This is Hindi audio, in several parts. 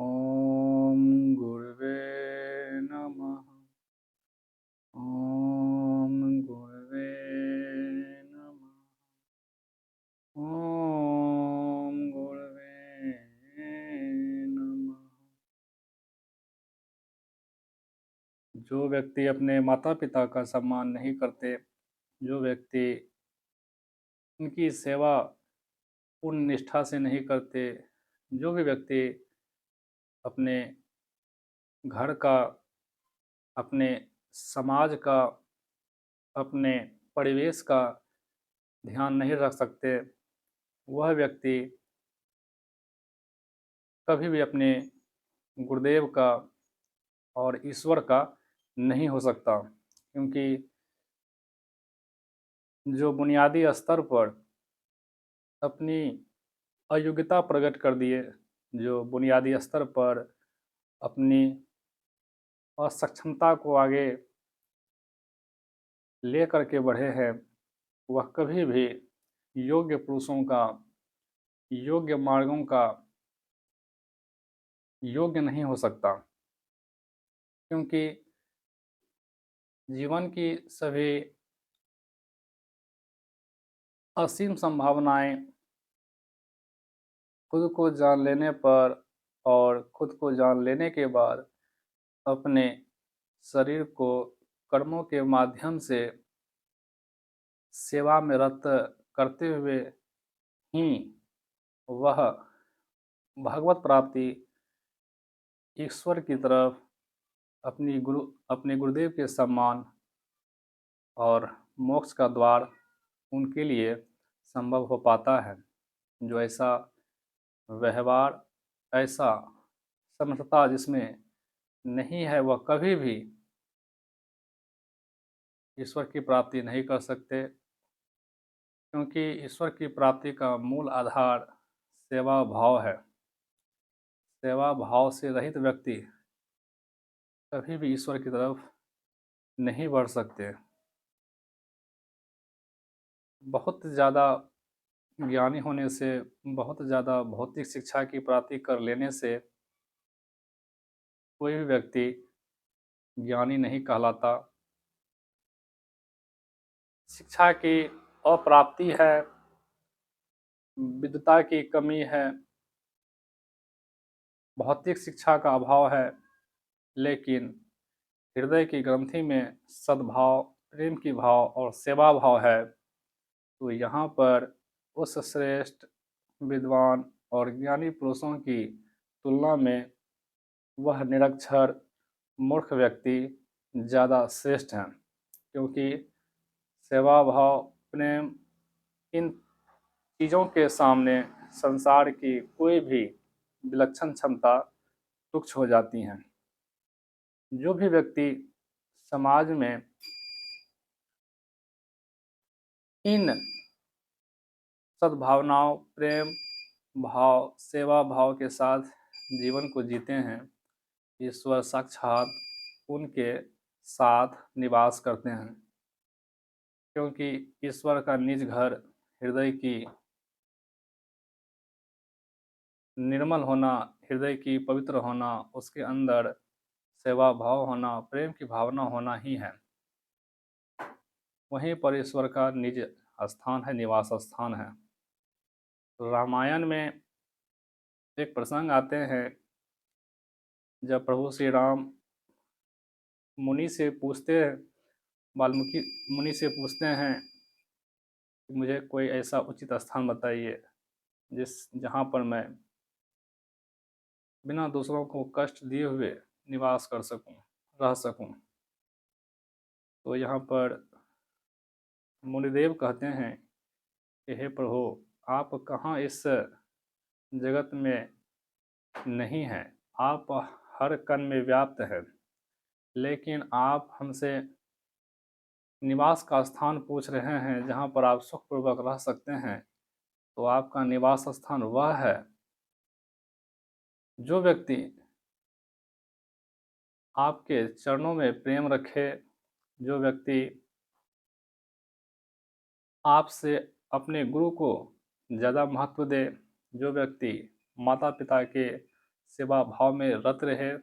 ॐ गुरुवे नमः। ॐ गुरुवे नमः। ॐ गुरुवे नमः। जो व्यक्ति अपने माता-पिता का सम्मान नहीं करते, जो व्यक्ति उनकी सेवा पूर्ण निष्ठा से नहीं करते, जो भी व्यक्ति अपने घर का, अपने समाज का, अपने परिवेश का ध्यान नहीं रख सकते, वह व्यक्ति कभी भी अपने गुरुदेव का और ईश्वर का नहीं हो सकता। क्योंकि जो बुनियादी स्तर पर अपनी अयोग्यता प्रकट कर दिए, जो बुनियादी स्तर पर अपनी असक्षमता को आगे ले करके बढ़े हैं, वह कभी भी योग्य पुरुषों का, योग्य मार्गों का योग्य नहीं हो सकता। क्योंकि जीवन की सभी असीम संभावनाएं खुद को जान लेने पर और खुद को जान लेने के बाद अपने शरीर को कर्मों के माध्यम से सेवा में रत करते हुए ही वह भगवत प्राप्ति, ईश्वर की तरफ, अपने गुरुदेव के सम्मान और मोक्ष का द्वार उनके लिए संभव हो पाता है। जो ऐसा व्यवहार, ऐसा समर्थता जिसमें नहीं है, वह कभी भी ईश्वर की प्राप्ति नहीं कर सकते। क्योंकि ईश्वर की प्राप्ति का मूल आधार सेवा भाव है। सेवा भाव से रहित व्यक्ति कभी भी ईश्वर की तरफ नहीं बढ़ सकते। बहुत ज़्यादा ज्ञानी होने से, बहुत ज़्यादा भौतिक शिक्षा की प्राप्ति कर लेने से कोई भी व्यक्ति ज्ञानी नहीं कहलाता। शिक्षा की अप्राप्ति है, विद्वता की कमी है, भौतिक शिक्षा का अभाव है, लेकिन हृदय की ग्रंथि में सद्भाव, प्रेम की भाव और सेवा भाव है, तो यहाँ पर उस श्रेष्ठ विद्वान और ज्ञानी पुरुषों की तुलना में वह निरक्षर मूर्ख व्यक्ति ज़्यादा श्रेष्ठ हैं। क्योंकि सेवा भाव, प्रेम, इन चीज़ों के सामने संसार की कोई भी विलक्षण क्षमता तुच्छ हो जाती हैं। जो भी व्यक्ति समाज में इन सद्भावनाओं, प्रेम भाव, सेवा भाव के साथ जीवन को जीते हैं, ईश्वर साक्षात उनके साथ निवास करते हैं। क्योंकि ईश्वर का निज घर हृदय की निर्मल होना, हृदय की पवित्र होना, उसके अंदर सेवा भाव होना, प्रेम की भावना होना ही है। वहीं पर ईश्वर का निज स्थान है, निवास स्थान है। रामायण में एक प्रसंग आते हैं, जब प्रभु श्री राम मुनि से पूछते हैं, वाल्मीकि मुनि से पूछते हैं कि मुझे कोई ऐसा उचित स्थान बताइए जहाँ पर मैं बिना दूसरों को कष्ट दिए हुए निवास कर सकूं, रह सकूं। तो यहाँ पर मुनिदेव कहते हैं कि हे प्रभु, आप कहाँ इस जगत में नहीं हैं, आप हर कण में व्याप्त हैं, लेकिन आप हमसे निवास का स्थान पूछ रहे हैं जहाँ पर आप सुखपूर्वक रह सकते हैं। तो आपका निवास स्थान वह है। जो व्यक्ति आपके चरणों में प्रेम रखे, जो व्यक्ति आपसे अपने गुरु को ज़्यादा महत्व दे, जो व्यक्ति माता पिता के सेवा भाव में रत रहे।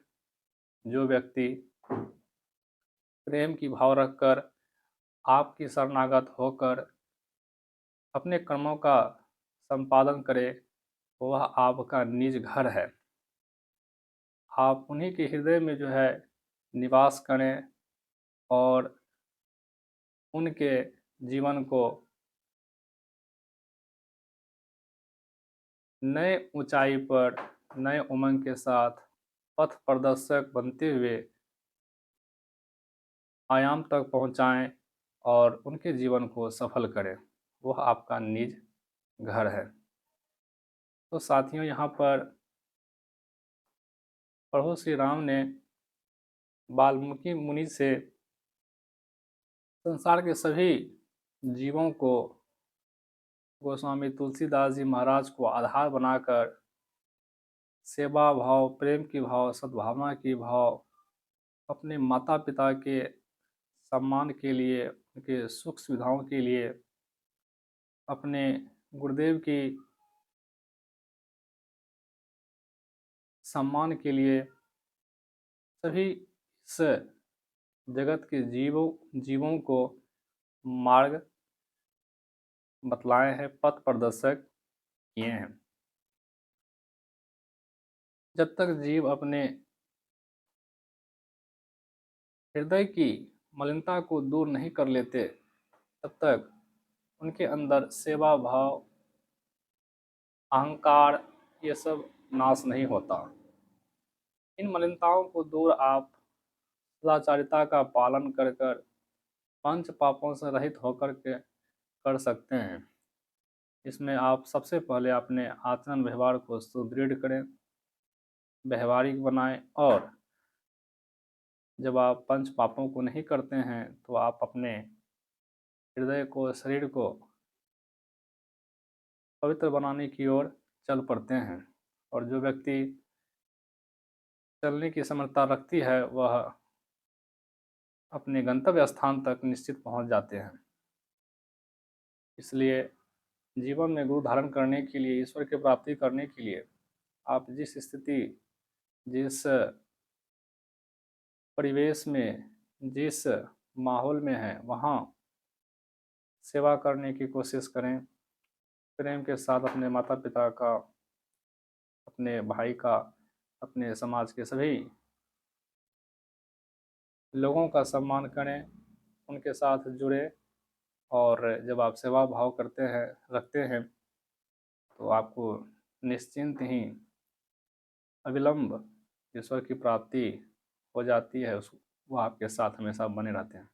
जो व्यक्ति प्रेम की भाव रखकर आपकी शरणागत होकर अपने कर्मों का संपादन करे, वह आपका निज घर है। आप उन्हीं के हृदय में जो है निवास करें और उनके जीवन को नए ऊंचाई पर नए उमंग के साथ पथ प्रदर्शक बनते हुए आयाम तक पहुंचाएं और उनके जीवन को सफल करें। वह आपका निज घर है। तो साथियों, यहाँ पर प्रभु श्री राम ने वाल्मीकि मुनि से संसार के सभी जीवों को गोस्वामी तुलसीदास जी महाराज को आधार बनाकर सेवा भाव, प्रेम की भाव, सद्भावना की भाव, अपने माता पिता के सम्मान के लिए, उनके सुख सुविधाओं के लिए, अपने गुरुदेव की सम्मान के लिए सभी इस जगत के जीवों को मार्ग बतलाए हैं, पथ प्रदर्शक किए हैं। जब तक जीव अपने हृदय की मलिनता को दूर नहीं कर लेते, तब तक उनके अंदर सेवा भाव, अहंकार, ये सब नाश नहीं होता। इन मलिनताओं को दूर आप सदाचारिता का पालन कर कर पंच पापों से रहित होकर के कर सकते हैं। इसमें आप सबसे पहले अपने आचरण व्यवहार को सुदृढ़ करें, व्यवहारिक बनाएं, और जब आप पंच पापों को नहीं करते हैं तो आप अपने हृदय को, शरीर को पवित्र बनाने की ओर चल पड़ते हैं। और जो व्यक्ति चलने की समर्थता रखती है, वह अपने गंतव्य स्थान तक निश्चित पहुंच जाते हैं। इसलिए जीवन में गुरु धारण करने के लिए, ईश्वर की प्राप्ति करने के लिए, आप जिस स्थिति, जिस परिवेश में, जिस माहौल में हैं, वहाँ सेवा करने की कोशिश करें। प्रेम के साथ अपने माता पिता का, अपने भाई का, अपने समाज के सभी लोगों का सम्मान करें, उनके साथ जुड़े। और जब आप सेवा भाव रखते हैं, तो आपको निश्चिंत ही अविलंब ईश्वर की प्राप्ति हो जाती है। वो आपके साथ हमेशा बने रहते हैं।